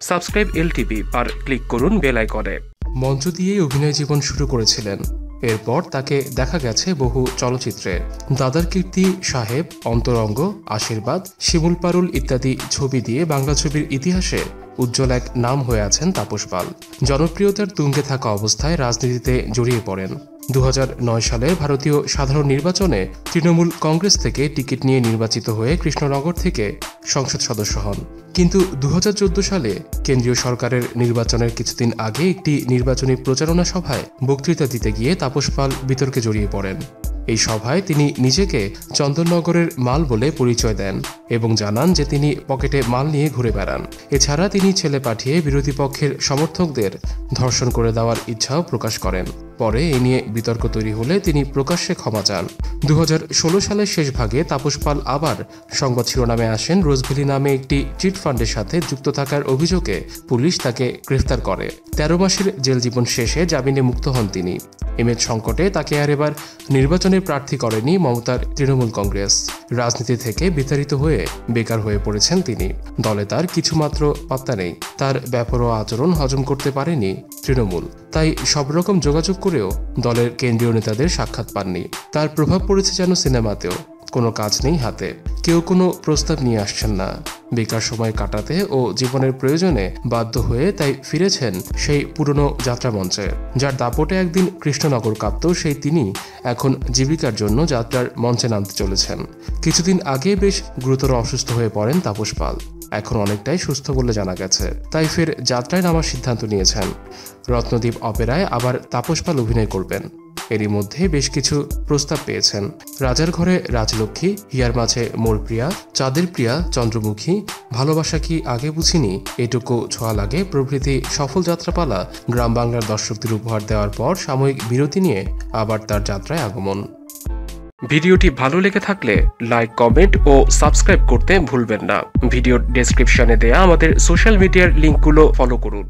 Subscribe LTV আর click করুন bell আইকনে। মঞ্চ দিয়েই অভিনয় জীবন শুরু করেছিলেন। এরপর তাকে দেখা গেছে বহু চলচ্চিত্রে। দাদার কীর্তি, সাহেব, অন্তরঙ্গ, আশীর্বাদ, শিমুল পারুল ইত্যাদি ছবি দিয়ে বাংলা ছবির ইতিহাসে উজ্জ্বল এক নাম হয়ে আছেন তাপস পাল। জনপ্রিয়তার তুঙ্গে থাকা অবস্থায় রাজনীতিতে জড়িয়ে পড়েন। 2009 সালের ভারতীয় সাধারণ নির্বাচনে তৃণমূল কংগ্রেস থেকে টিকিট নিয়ে নির্বাচিত হয়ে কৃষ্ণনগর থেকে সংসদ সদস্য হন। কিন্তু 2014 সালে কেন্দ্রীয় সরকারের নির্বাচনের কিছুদিন আগে একটি নির্বাচনী প্রচারণা সভায় বক্তৃতা দিতে গিয়ে তাপস পাল বিতর্কে জড়িয়ে পড়েন। এই সভায় তিনি নিজেকে চন্দননগরের মাল বলে পরিচয় দেন এবং জানান যে তিনি পকেটে মাল নিয়ে ঘুরে বেড়ান। এছাড়া তিনি ছেলে পাঠিয়ে বিরোধী পক্ষের সমর্থকদের ধর্ষণ করে দেওয়ার ইচ্ছাও প্রকাশ করেন। পরে এ নিয়ে বিতর্ক তৈরি হলে তিনি প্রকাশ্যে ক্ষমা চান। 2016 সালের শেষ ভাগে তাপস পাল আবার সংবাদ শিরোনামে আসেন রোজভ্যালি নামে একটি চিট ফান্ডের সাথে যুক্ত থাকার অভিযোগে পুলিশ তাকে গ্রেফতার করে। 13 মাসের জেল জীবন শেষে জামিনে মুক্ত হন তিনি। ইমেজ সংকটে তাকে আর এবার নির্বাচনে প্রার্থী করেনি মমতার তৃণমূল কংগ্রেস। রাজনীতি থেকে বিতাড়িত হয়ে বেকার হয়ে পড়েছেন তিনি। দলে তার কিছুমাত্র পাত্তা নেই। তার বেপরোয়া আচরণ হজম করতে পারেনি তৃণমূল, তাই সব রকম যোগাযোগ করেও দলের কেন্দ্রীয় নেতাদের সাক্ষাৎ পাননি। তার প্রভাব পড়েছে যেন সিনেমাতেও। কোনো কাজ নেই হাতে, কেউ কোনো প্রস্তাব নিয়ে আসছেন না। বেকার সময় কাটাতে ও জীবনের প্রয়োজনে বাধ্য হয়ে তাই ফিরেছেন সেই পুরনো যাত্রামঞ্চে। যার দাপটে একদিন কৃষ্ণনগর কাঁপত, সেই তিনি এখন জীবিকার জন্য যাত্রার মঞ্চে নামতে চলেছেন। কিছুদিন আগে বেশ গুরুতর অসুস্থ হয়ে পড়েন তাপস পাল। এখন অনেকটাই সুস্থ বলে জানা গেছে, তাই ফের যাত্রায় নামার সিদ্ধান্ত নিয়েছেন। রত্নদ্বীপ অপেরায় আবার তাপস পাল অভিনয় করবেন। এরই মধ্যে বেশ কিছু প্রস্তাব পেয়েছেন। রাজার ঘরে রাজলক্ষ্মী, হিয়ার মাঝে মোর প্রিয়া, চাঁদের প্রিয়া, চন্দ্রমুখী, ভালোবাসা কি আগে বুঝিনি, এটুকু ছোঁয়া লাগে প্রভৃতি সফল যাত্রাপালা গ্রাম বাংলার দর্শকদের উপহার দেওয়ার পর সাময়িক বিরতি নিয়ে আবার তার যাত্রায় আগমন। ভিডিওটি ভালো লেগে থাকলে লাইক, কমেন্ট ও সাবস্ক্রাইব করতে ভুলবেন না। ভিডিওর ডেসক্রিপশনে দেয়া আমাদের সোশ্যাল মিডিয়ার লিঙ্কগুলো ফলো করুন।